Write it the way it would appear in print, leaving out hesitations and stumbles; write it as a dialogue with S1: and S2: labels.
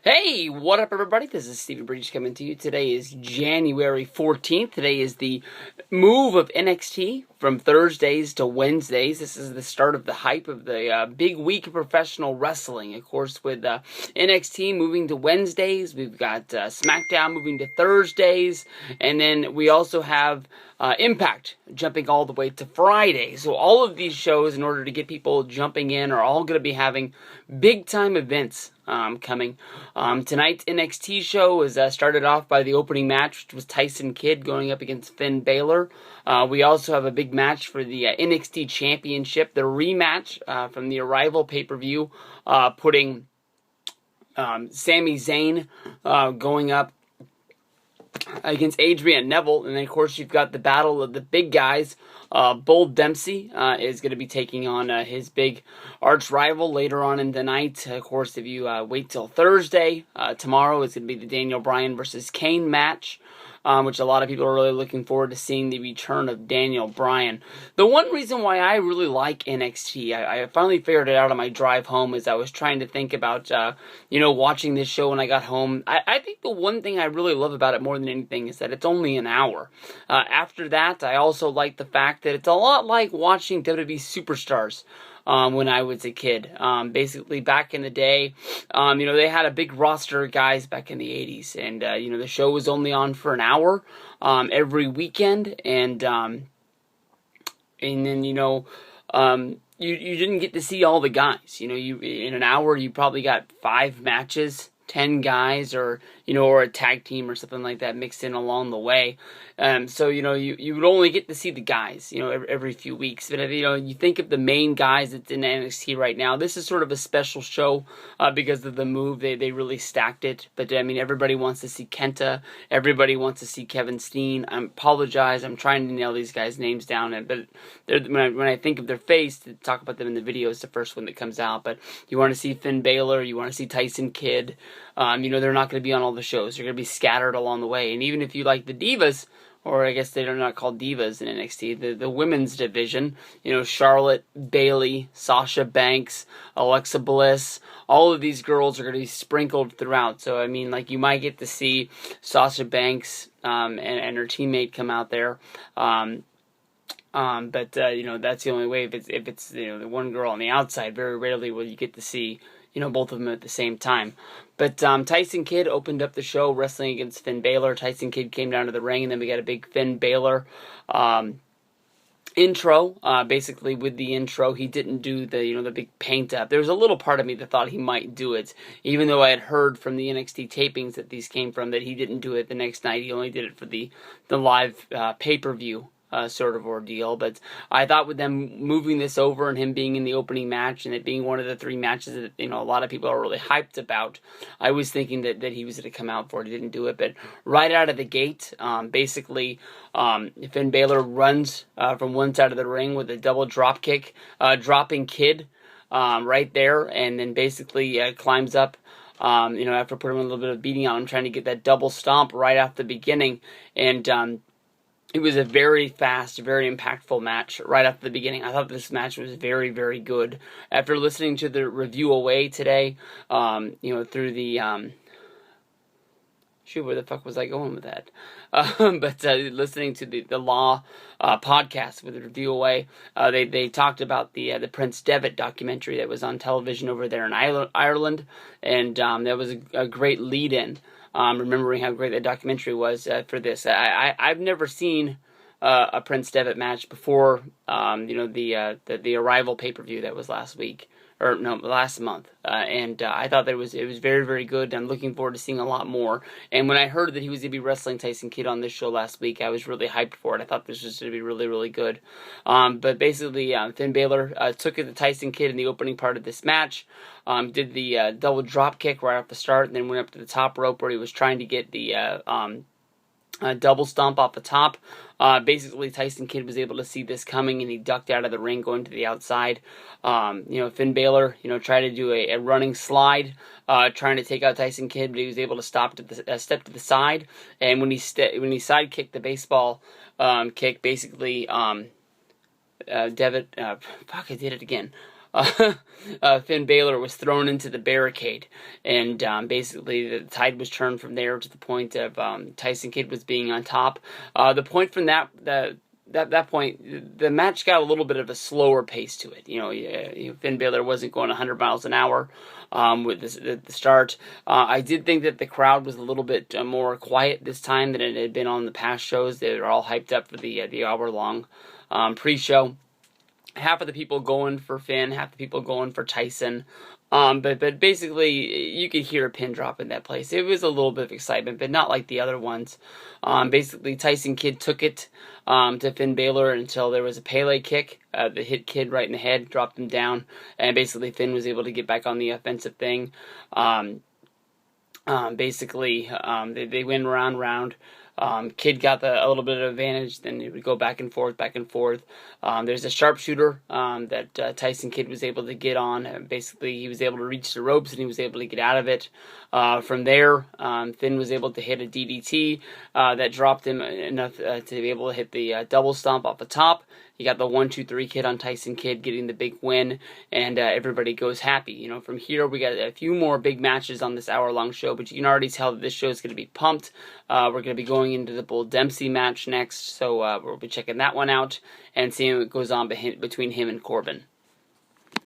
S1: Hey, what up everybody? This is Stephen Breach coming to you. Today is January 14th. Today is the move of NXT from Thursdays to Wednesdays. This is the start of the hype of the big week of professional wrestling. Of course, with NXT moving to Wednesdays, we've got SmackDown moving to Thursdays, and then we also have Impact jumping all the way to Friday. So all of these shows, in order to get people jumping in, are all going to be having big time events coming. Tonight's NXT show was started off by the opening match, which was Tyson Kidd going up against Finn Balor. We also have a big match for the NXT Championship, the rematch from the Arrival pay-per-view, putting Sami Zayn going up against Adrian Neville. And then, of course, you've got the battle of the big guys. Bull Dempsey is going to be taking on his big arch rival later on in the night. Of course, if you wait till Thursday, tomorrow is going to be the Daniel Bryan versus Kane match, which a lot of people are really looking forward to seeing the return of Daniel Bryan. The one reason why I really like NXT, I finally figured it out on my drive home as I was trying to think about, watching this show when I got home. I think the one thing I really love about it more than anything is that it's only an hour. After that, I also like the fact that it's a lot like watching WWE Superstars. When I was a kid. Basically, back in the day, they had a big roster of guys back in the 80s. And, the show was only on for an hour every weekend. And then, you didn't get to see all the guys. In an hour, you probably got 5 matches, 10 guys, or a tag team or something like that mixed in along the way. So you would only get to see the guys, every few weeks. But you think of the main guys that's in NXT right now. This is sort of a special show because of the move. They really stacked it. But everybody wants to see Kenta. Everybody wants to see Kevin Steen. I apologize. I'm trying to nail these guys' names down. But when I think of their face, to talk about them in the video is the first one that comes out. But you want to see Finn Balor. You want to see Tyson Kidd. They're not going to be on all the shows. They're going to be scattered along the way. And even if you like the Divas, or I guess they're not called Divas in NXT, the women's division, Charlotte, Bayley, Sasha Banks, Alexa Bliss, all of these girls are going to be sprinkled throughout. So, you might get to see Sasha Banks and her teammate come out there. But that's the only way. If it's the one girl on the outside, very rarely will you get to see both of them at the same time. But Tyson Kidd opened up the show wrestling against Finn Balor. Tyson Kidd came down to the ring, and then we got a big Finn Balor intro. Basically, with the intro, he didn't do the big paint up. There was a little part of me that thought he might do it, even though I had heard from the NXT tapings that these came from that he didn't do it the next night. He only did it for the live pay-per-view. Sort of ordeal, but I thought with them moving this over and him being in the opening match and it being one of the 3 matches that a lot of people are really hyped about, I was thinking that he was going to come out for it. He didn't do it, but right out of the gate, basically, Finn Balor runs from one side of the ring with a double drop kick, dropping Kidd right there, and then basically climbs up. After putting a little bit of beating on him, trying to get that double stomp right off the beginning, and it was a very fast, very impactful match right off the beginning. I thought this match was very, very good. After listening to the review away today, through the where the fuck was I going with that? But listening to the Law podcast with the review away, they talked about the Prince Devitt documentary that was on television over there in Ireland, and that was a great lead-in. Remembering how great that documentary was for this. I've never seen a Prince Devitt match before, the Arrival pay-per-view that was last month. And I thought that it was very, very good. I'm looking forward to seeing a lot more. And when I heard that he was going to be wrestling Tyson Kidd on this show last week, I was really hyped for it. I thought this was going to be really, really good. But basically, Finn Balor took it to Tyson Kidd in the opening part of this match. Did the double drop kick right off the start, and then went up to the top rope where he was trying to get the double stomp off the top. Basically, Tyson Kidd was able to see this coming, and he ducked out of the ring, going to the outside. Finn Balor, tried to do a running slide, trying to take out Tyson Kidd, but he was able to step to the side. And when he side kicked the baseball kick, basically, Devitt, I did it again. Finn Balor was thrown into the barricade, and basically the tide was turned from there to the point of Tyson Kidd was being on top. The point from that point, the match got a little bit of a slower pace to it. Finn Balor wasn't going 100 miles an hour with the start. I did think that the crowd was a little bit more quiet this time than it had been on the past shows. They were all hyped up for the hour-long pre-show. Half of the people going for Finn, half the people going for Tyson. But basically, you could hear a pin drop in that place. It was a little bit of excitement, but not like the other ones. Basically, Tyson Kidd took it to Finn Balor until there was a Pele kick that hit Kidd right in the head, dropped him down, and basically Finn was able to get back on the offensive thing. They win round. Kidd got a little bit of advantage, then it would go back and forth. There's a sharpshooter that Tyson Kidd was able to get on. Basically, he was able to reach the ropes and he was able to get out of it. From there, Finn was able to hit a DDT that dropped him enough to be able to hit the double stomp off the top. He got the 1-2-3 kid on Tyson Kidd, getting the big win, and everybody goes happy. From here, we got a few more big matches on this hour-long show, but you can already tell that this show is going to be pumped. We're going to be going into the Bull Dempsey match next, so we'll be checking that one out and seeing what goes on between him and Corbin.